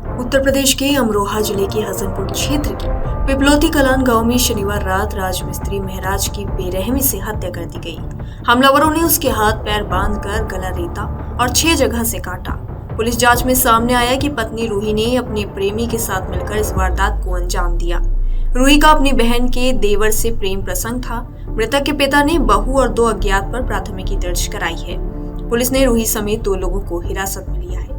उत्तर प्रदेश के अमरोहा जिले के हसनपुर क्षेत्र के पिपलौती कलान गांव में शनिवार रात राजमिस्त्री महराज की बेरहमी से हत्या कर दी गई। हमलावरों ने उसके हाथ पैर बांधकर गला रेता और 6 जगह से काटा। पुलिस जांच में सामने आया कि पत्नी रूही ने अपने प्रेमी के साथ मिलकर इस वारदात को अंजाम दिया। रूही का अपनी बहन के देवर से प्रेम प्रसंग था। मृतक के पिता ने बहू और 2 अज्ञात पर प्राथमिकी दर्ज कराई है। पुलिस ने रूही समेत 2 लोगों को हिरासत में लिया है।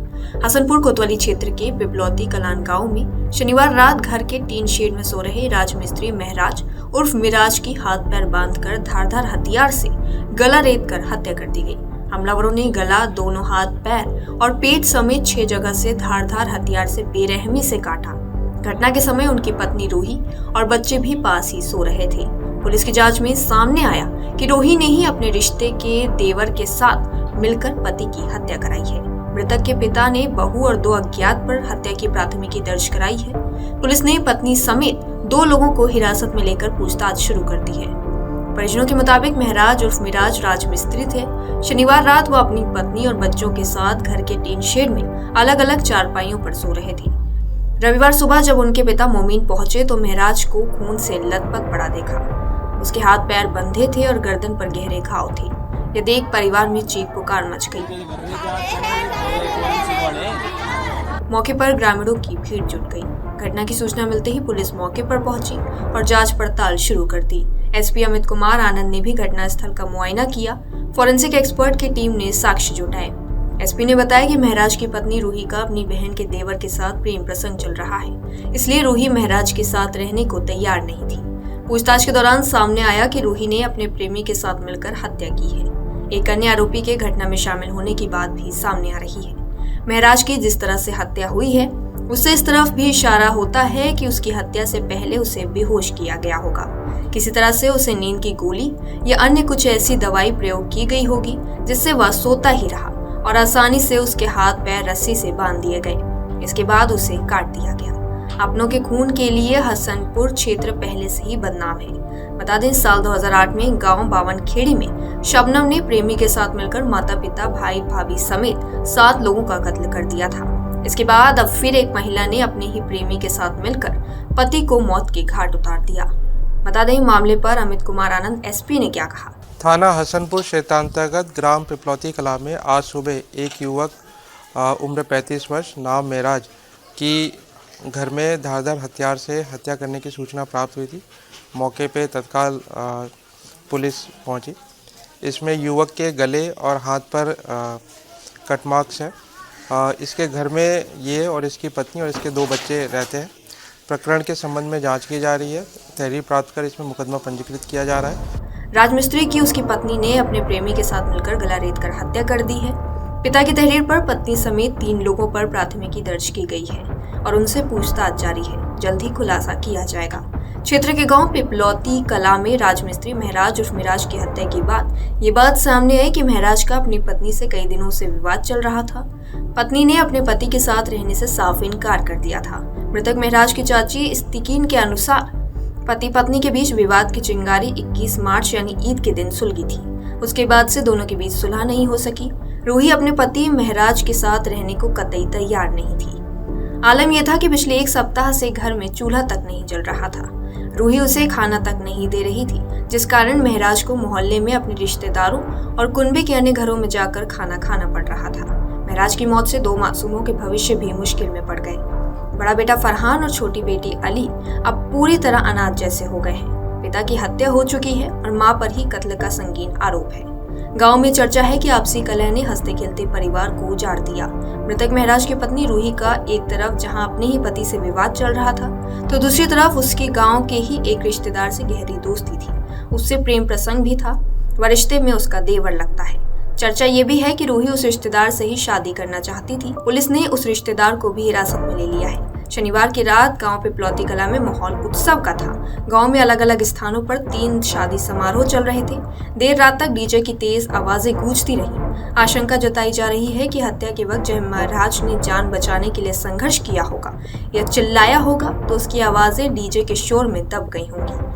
हसनपुर कोतवाली क्षेत्र के पिपलौती कलान गांव में शनिवार रात घर के टीन शेड में सो रहे राजमिस्त्री महराज उर्फ मिराज की हाथ पैर बांधकर धारदार हथियार से गला रेत कर हत्या कर दी गई। हमलावरों ने गला, दोनों हाथ, पैर और पेट समेत 6 जगह से धारदार हथियार से बेरहमी से काटा। घटना के समय उनकी पत्नी रूही और बच्चे भी पास ही सो रहे थे। पुलिस की जांच में सामने आया कि रूही ने ही अपने रिश्ते के देवर के साथ मिलकर पति की हत्या कराई है। मृतक के पिता ने बहू और 2 अज्ञात पर हत्या की प्राथमिकी दर्ज कराई है। पुलिस ने पत्नी समेत 2 लोगों को हिरासत में लेकर पूछताछ शुरू कर दी है। परिजनों के मुताबिक महराज उर्फ मिराज राजमिस्त्री थे। शनिवार रात वो अपनी पत्नी और बच्चों के साथ घर के टीन शेड में अलग अलग चारपाइयों पर सो रहे थे। रविवार सुबह जब उनके पिता मोमीन पहुंचे तो महराज को खून से लथपथ पड़ा देखा। उसके हाथ पैर बंधे थे और गर्दन पर गहरे घाव थे। यह देख परिवार में चीख पुकार मच गई। मौके पर ग्रामीणों की भीड़ जुट गई। घटना की सूचना मिलते ही पुलिस मौके पर पहुंची और जांच पड़ताल शुरू कर दी। एसपी अमित कुमार आनंद ने भी घटनास्थल का मुआयना किया। फॉरेंसिक एक्सपर्ट की टीम ने साक्ष्य जुटाए। एसपी ने बताया कि महराज की पत्नी रूही का अपनी बहन के देवर के साथ प्रेम प्रसंग चल रहा है, इसलिए रूही महराज के साथ रहने को तैयार नहीं थी। पूछताछ के दौरान सामने आया कि रूही ने अपने प्रेमी के साथ मिलकर हत्या की है। एक अन्य आरोपी के घटना में शामिल होने की बात भी सामने आ रही है। महराज की जिस तरह से हत्या हुई है उससे इस तरफ भी इशारा होता है कि उसकी हत्या से पहले उसे बेहोश किया गया होगा। किसी तरह से उसे नींद की गोली या अन्य कुछ ऐसी दवाई प्रयोग की गई होगी जिससे वह सोता ही रहा और आसानी से उसके हाथ पैर रस्सी से बांध दिए गए। इसके बाद उसे काट दिया गया। अपनों के खून के लिए हसनपुर क्षेत्र पहले से ही बदनाम है। बता दें, साल 2008 में गांव बावनखेड़ी में शबनम ने प्रेमी के साथ मिलकर माता पिता, भाई भाभी समेत 7 लोगों का कत्ल कर दिया था। इसके बाद अब फिर एक महिला ने अपने ही प्रेमी के साथ मिलकर पति को मौत के घाट उतार दिया। बता दें, मामले पर अमित कुमार आनंद एसपी ने क्या कहा। थाना हसनपुर क्षेत्रांतर्गत ग्राम पिपलौती कला में आज सुबह एक युवक उम्र 35 वर्ष नाम महराज की घर में धारदार हथियार से हत्या करने की सूचना प्राप्त हुई थी। मौके पे तत्काल पुलिस पहुंची। इसमें युवक के गले और हाथ पर कट मार्क्स हैं। इसके घर में ये और इसकी पत्नी और इसके 2 बच्चे रहते हैं। प्रकरण के संबंध में जांच की जा रही है। तहरीर प्राप्त कर इसमें मुकदमा पंजीकृत किया जा रहा है। राजमिस्त्री की उसकी पत्नी ने अपने प्रेमी के साथ मिलकर गला रेत कर हत्या कर दी है। पिता की तहरीर पर पत्नी समेत 3 लोगों पर प्राथमिकी दर्ज की गई है और उनसे पूछताछ जारी है। जल्द ही खुलासा किया जाएगा। क्षेत्र के गांव पिपलौती कला में राजमिस्त्री महराज उर्फ मिराज की हत्या के बाद ये बात सामने आई कि महराज का अपनी पत्नी से कई दिनों से विवाद चल रहा था। पत्नी ने अपने पति के साथ रहने से साफ इनकार कर दिया था। मृतक महराज की चाची इस्तिकीन के अनुसार पति पत्नी के बीच विवाद की चिंगारी 21 मार्च यानी ईद के दिन सुलगी थी। उसके बाद से दोनों के बीच सुलह नहीं हो सकी। रूही अपने पति महराज के साथ रहने को कतई तैयार नहीं थी। आलम यह था कि पिछले 1 सप्ताह से घर में चूल्हा तक नहीं जल रहा था। रूही उसे खाना तक नहीं दे रही थी, जिस कारण महराज को मोहल्ले में अपने रिश्तेदारों और कुनबे के अन्य घरों में जाकर खाना खाना पड़ रहा था। महराज की मौत से 2 मासूमों के भविष्य भी मुश्किल में पड़ गए। बड़ा बेटा फरहान और छोटी बेटी अली अब पूरी तरह अनाथ जैसे हो गए हैं। पिता की हत्या हो चुकी है और मां पर ही कत्ल का संगीन आरोप है। गांव में चर्चा है कि आपसी कलह ने हंसते खेलते परिवार को उजाड़ दिया। मृतक महराज की पत्नी रूही का एक तरफ जहां अपने ही पति से विवाद चल रहा था, तो दूसरी तरफ उसके गांव के ही एक रिश्तेदार से गहरी दोस्ती थी। उससे प्रेम प्रसंग भी था। वह रिश्ते में उसका देवर लगता है। चर्चा ये भी है कि रूही उस रिश्तेदार से ही शादी करना चाहती थी। पुलिस ने उस रिश्तेदार को भी हिरासत में ले लिया है। शनिवार की रात गांव पिपलौती कला में माहौल उत्सव का था। गांव में अलग अलग स्थानों पर 3 शादी समारोह चल रहे थे। देर रात तक डीजे की तेज आवाजें गूंजती रही। आशंका जताई जा रही है कि हत्या के वक्त जब महराज ने जान बचाने के लिए संघर्ष किया होगा या चिल्लाया होगा तो उसकी आवाजें डीजे के शोर में दब गई होंगी।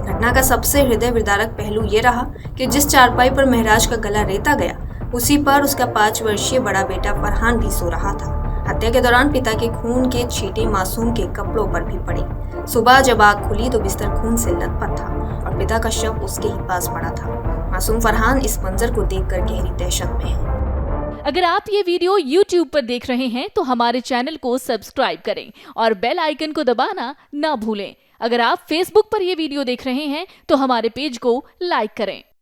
घटना का सबसे हृदय विदारक पहलू ये रहा कि जिस चारपाई पर महराज का गला रेता गया उसी पर उसका 5 वर्षीय बड़ा बेटा फरहान भी सो रहा था। हत्या के दौरान पिता के खून के छींटे मासूम के कपड़ों पर भी पड़े। सुबह जब आग खुली तो बिस्तर खून से लथपथ था और पिता का शव उसके ही पास पड़ा था। मासूम फरहान इस मंजर को देखकर गहरी दहशत में है। अगर आप ये वीडियो YouTube पर देख रहे हैं तो हमारे चैनल को सब्सक्राइब करें और बेल आइकन को दबाना ना भूलें। अगर आप Facebook पर ये वीडियो देख रहे हैं तो हमारे पेज को लाइक करें।